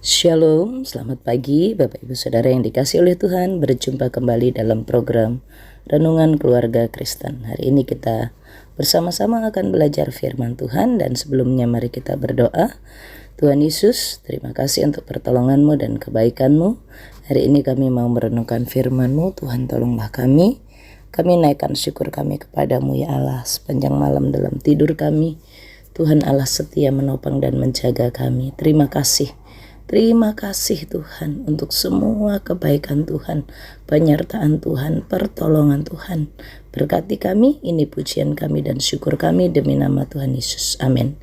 Shalom, selamat pagi Bapak Ibu Saudara yang dikasihi oleh Tuhan. Berjumpa kembali dalam program Renungan Keluarga Kristen. Hari ini kita bersama-sama akan belajar firman Tuhan, dan sebelumnya mari kita berdoa. Tuhan Yesus, terima kasih untuk pertolongan-Mu dan kebaikan-Mu. Hari ini kami mau merenungkan firman-Mu. Tuhan, tolonglah kami. Kami naikkan syukur kami kepadamu ya Allah. Sepanjang malam dalam tidur kami, Tuhan Allah setia menopang dan menjaga kami. Terima kasih Tuhan untuk semua kebaikan Tuhan, penyertaan Tuhan, pertolongan Tuhan. Berkati kami, ini pujian kami dan syukur kami demi nama Tuhan Yesus. Amin.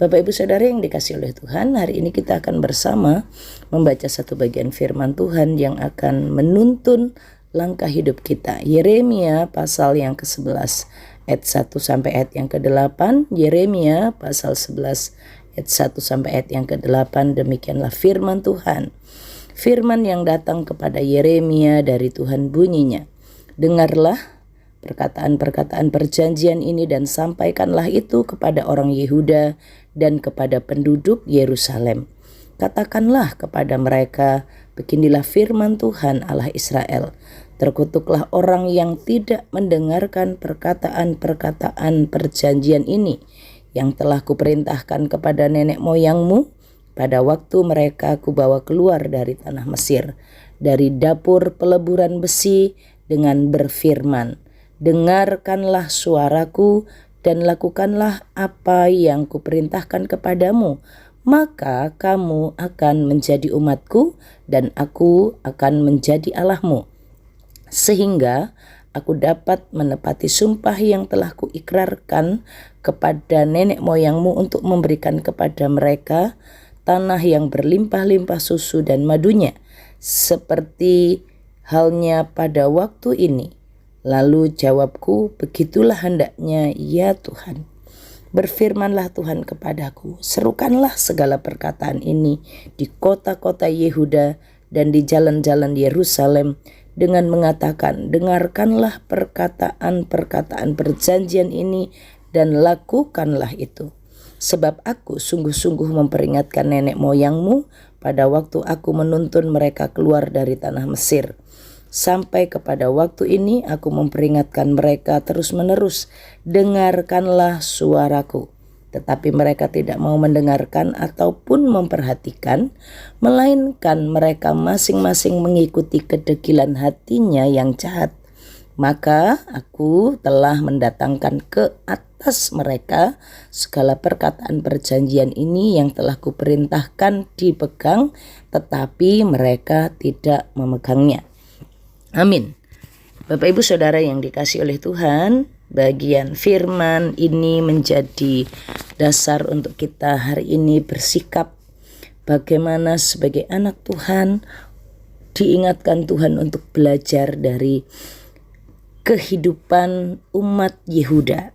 Bapak Ibu Saudara yang dikasihi oleh Tuhan, hari ini kita akan bersama membaca satu bagian firman Tuhan yang akan menuntun langkah hidup kita. Yeremia pasal yang ke-11 ayat 1 sampai ayat yang ke-8. Yeremia pasal 11 ayat 1 sampai ayat yang ke-8. Demikianlah firman Tuhan. Firman yang datang kepada Yeremia dari Tuhan bunyinya, dengarlah perkataan-perkataan perjanjian ini dan sampaikanlah itu kepada orang Yehuda dan kepada penduduk Yerusalem. Katakanlah kepada mereka, beginilah firman Tuhan Allah Israel. Terkutuklah orang yang tidak mendengarkan perkataan-perkataan perjanjian ini yang telah kuperintahkan kepada nenek moyangmu pada waktu mereka kubawa keluar dari tanah Mesir, dari dapur peleburan besi, dengan berfirman, dengarkanlah suaraku dan lakukanlah apa yang kuperintahkan kepadamu, maka kamu akan menjadi umatku dan aku akan menjadi Allahmu, sehingga aku dapat menepati sumpah yang telah kuikrarkan kepada nenek moyangmu untuk memberikan kepada mereka tanah yang berlimpah-limpah susu dan madunya, seperti halnya pada waktu ini. Lalu jawabku, begitulah hendaknya ya Tuhan. Berfirmanlah Tuhan kepadaku, serukanlah segala perkataan ini di kota-kota Yehuda dan di jalan-jalan Yerusalem, dengan mengatakan, dengarkanlah perkataan-perkataan perjanjian ini dan lakukanlah itu. Sebab aku sungguh-sungguh memperingatkan nenek moyangmu pada waktu aku menuntun mereka keluar dari tanah Mesir. Sampai kepada waktu ini aku memperingatkan mereka terus-menerus, dengarkanlah suaraku. Tetapi mereka tidak mau mendengarkan ataupun memperhatikan, melainkan mereka masing-masing mengikuti kedegilan hatinya yang jahat. Maka aku telah mendatangkan ke atas mereka segala perkataan perjanjian ini yang telah kuperintahkan dipegang, tetapi mereka tidak memegangnya. Amin. Bapak Ibu Saudara yang dikasihi oleh Tuhan, bagian firman ini menjadi dasar untuk kita hari ini bersikap bagaimana sebagai anak Tuhan, diingatkan Tuhan untuk belajar dari kehidupan umat Yehuda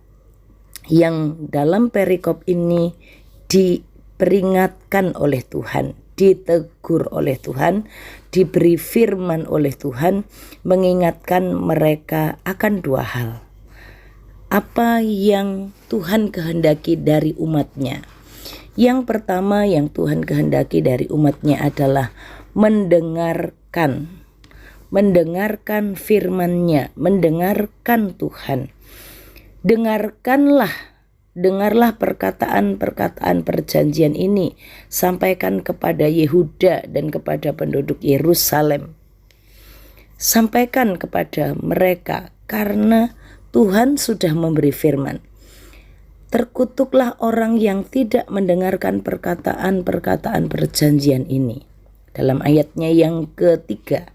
yang dalam perikop ini diperingatkan oleh Tuhan, ditegur oleh Tuhan, diberi firman oleh Tuhan, mengingatkan mereka akan dua hal. Apa yang Tuhan kehendaki dari umatnya? Yang pertama yang Tuhan kehendaki dari umatnya adalah mendengarkan firman-Nya, mendengarkan Tuhan. Dengarlah perkataan-perkataan perjanjian ini, sampaikan kepada Yehuda dan kepada penduduk Yerusalem. Sampaikan kepada mereka karena Tuhan sudah memberi firman. Terkutuklah orang yang tidak mendengarkan perkataan-perkataan perjanjian ini. Dalam ayatnya yang ketiga,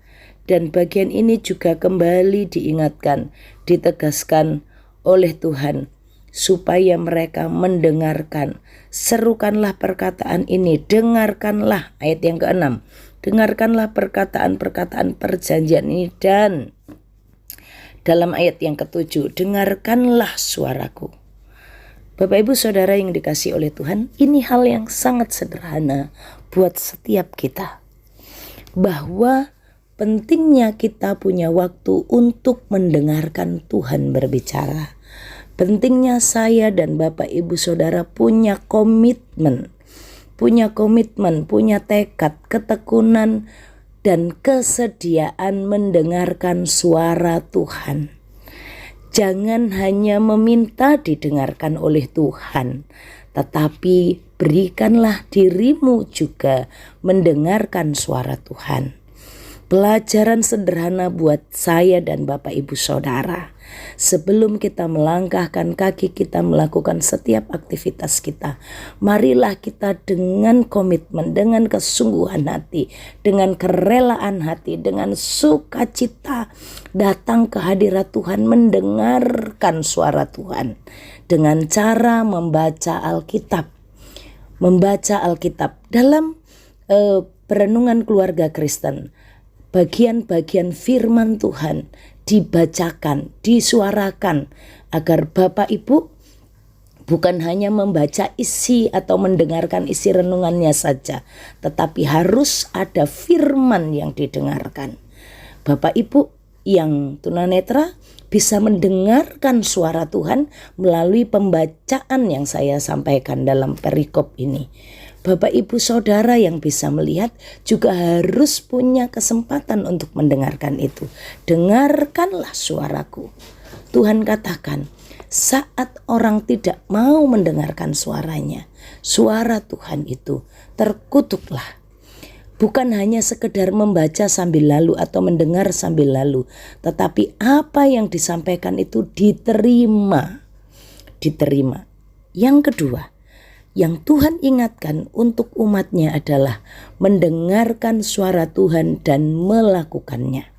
dan bagian ini juga kembali diingatkan, ditegaskan oleh Tuhan, supaya mereka mendengarkan. Serukanlah perkataan ini, dengarkanlah, ayat yang ke-6, dengarkanlah perkataan-perkataan perjanjian ini, dan dalam ayat yang ke-7, dengarkanlah suaraku. Bapak Ibu Saudara yang dikasihi oleh Tuhan, ini hal yang sangat sederhana buat setiap kita, bahwa pentingnya kita punya waktu untuk mendengarkan Tuhan berbicara. Pentingnya saya dan Bapak Ibu Saudara punya komitmen punya komitmen, punya tekad, ketekunan, dan kesediaan mendengarkan suara Tuhan. Jangan hanya meminta didengarkan oleh Tuhan, tetapi berikanlah dirimu juga mendengarkan suara Tuhan. Pelajaran sederhana buat saya dan Bapak Ibu Saudara. Sebelum kita melangkahkan kaki kita melakukan setiap aktivitas kita, marilah kita dengan komitmen, dengan kesungguhan hati, dengan kerelaan hati, dengan sukacita datang ke hadirat Tuhan, mendengarkan suara Tuhan dengan cara membaca Alkitab. Membaca Alkitab dalam perenungan keluarga Kristen. Bagian-bagian firman Tuhan dibacakan, disuarakan agar Bapak Ibu bukan hanya membaca isi atau mendengarkan isi renungannya saja, tetapi harus ada firman yang didengarkan. Bapak Ibu yang tunanetra bisa mendengarkan suara Tuhan melalui pembacaan yang saya sampaikan dalam perikop ini. Bapak Ibu Saudara yang bisa melihat juga harus punya kesempatan untuk mendengarkan itu. Dengarkanlah suaraku. Tuhan katakan, saat orang tidak mau mendengarkan suaranya, suara Tuhan itu, terkutuklah. Bukan hanya sekedar membaca sambil lalu atau mendengar sambil lalu, tetapi apa yang disampaikan itu diterima. Yang kedua, yang Tuhan ingatkan untuk umatnya adalah mendengarkan suara Tuhan dan melakukannya.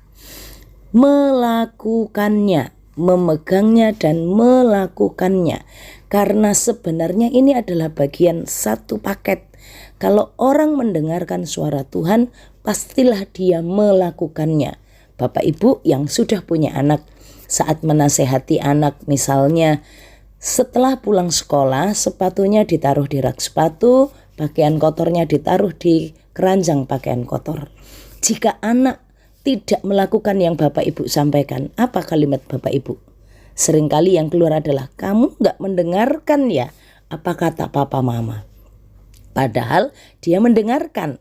Memegangnya dan melakukannya. Karena sebenarnya ini adalah bagian satu paket. Kalau orang mendengarkan suara Tuhan, pastilah dia melakukannya. Bapak Ibu yang sudah punya anak, saat menasehati anak misalnya, setelah pulang sekolah, sepatunya ditaruh di rak sepatu, pakaian kotornya ditaruh di keranjang pakaian kotor. Jika anak tidak melakukan yang Bapak Ibu sampaikan, apa kalimat Bapak Ibu? Seringkali yang keluar adalah, kamu gak mendengarkan ya apa kata papa mama. Padahal dia mendengarkan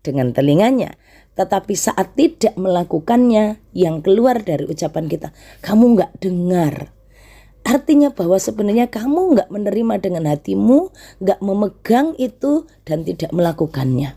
dengan telinganya. Tetapi saat tidak melakukannya, yang keluar dari ucapan kita, kamu gak dengar. Artinya bahwa sebenarnya kamu gak menerima dengan hatimu, gak memegang itu dan tidak melakukannya.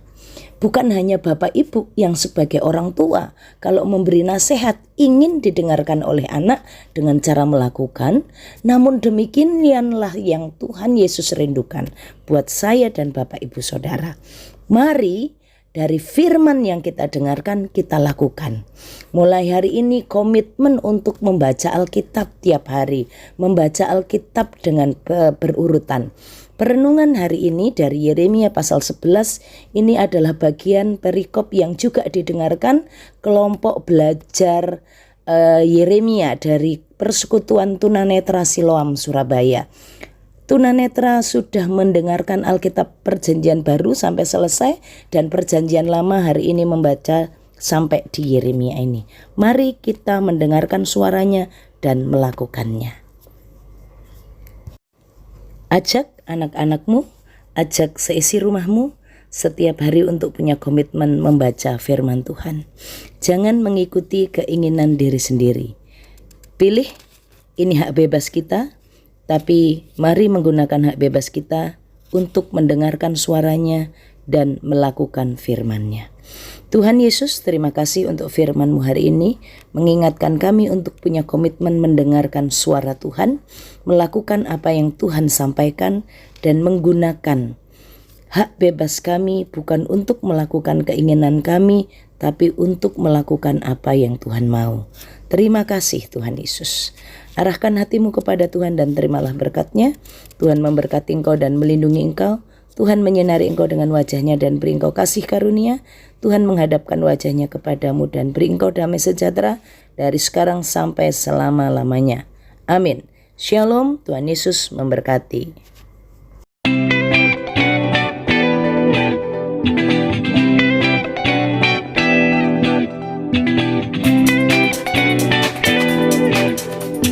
Bukan hanya Bapak Ibu yang sebagai orang tua, kalau memberi nasihat ingin didengarkan oleh anak dengan cara melakukan, namun demikianlah yang Tuhan Yesus rindukan buat saya dan Bapak Ibu Saudara. Mari dari firman yang kita dengarkan kita lakukan. Mulai hari ini komitmen untuk membaca Alkitab tiap hari, membaca Alkitab dengan berurutan. Perenungan hari ini dari Yeremia pasal 11 ini adalah bagian perikop yang juga didengarkan kelompok belajar Yeremia dari Persekutuan Tunanetra Siloam Surabaya. Tunanetra sudah mendengarkan Alkitab Perjanjian Baru sampai selesai dan Perjanjian Lama hari ini membaca sampai di Yeremia ini. Mari kita mendengarkan suaranya dan melakukannya. Ajak anak-anakmu, ajak seisi rumahmu setiap hari untuk punya komitmen membaca firman Tuhan. Jangan mengikuti keinginan diri sendiri. Pilih, ini hak bebas kita, tapi mari menggunakan hak bebas kita untuk mendengarkan suaranya dan melakukan firman-Nya. Tuhan Yesus, terima kasih untuk firman-Mu hari ini, mengingatkan kami untuk punya komitmen mendengarkan suara Tuhan, melakukan apa yang Tuhan sampaikan, dan menggunakan hak bebas kami bukan untuk melakukan keinginan kami, tapi untuk melakukan apa yang Tuhan mau. Terima kasih Tuhan Yesus. Arahkan hatimu kepada Tuhan dan terimalah berkat-Nya. Tuhan memberkati engkau dan melindungi engkau. Tuhan menyinari engkau dengan wajah-Nya dan beri engkau kasih karunia. Tuhan menghadapkan wajah-Nya kepadamu dan beri engkau damai sejahtera dari sekarang sampai selama-lamanya. Amin. Shalom, Tuhan Yesus memberkati.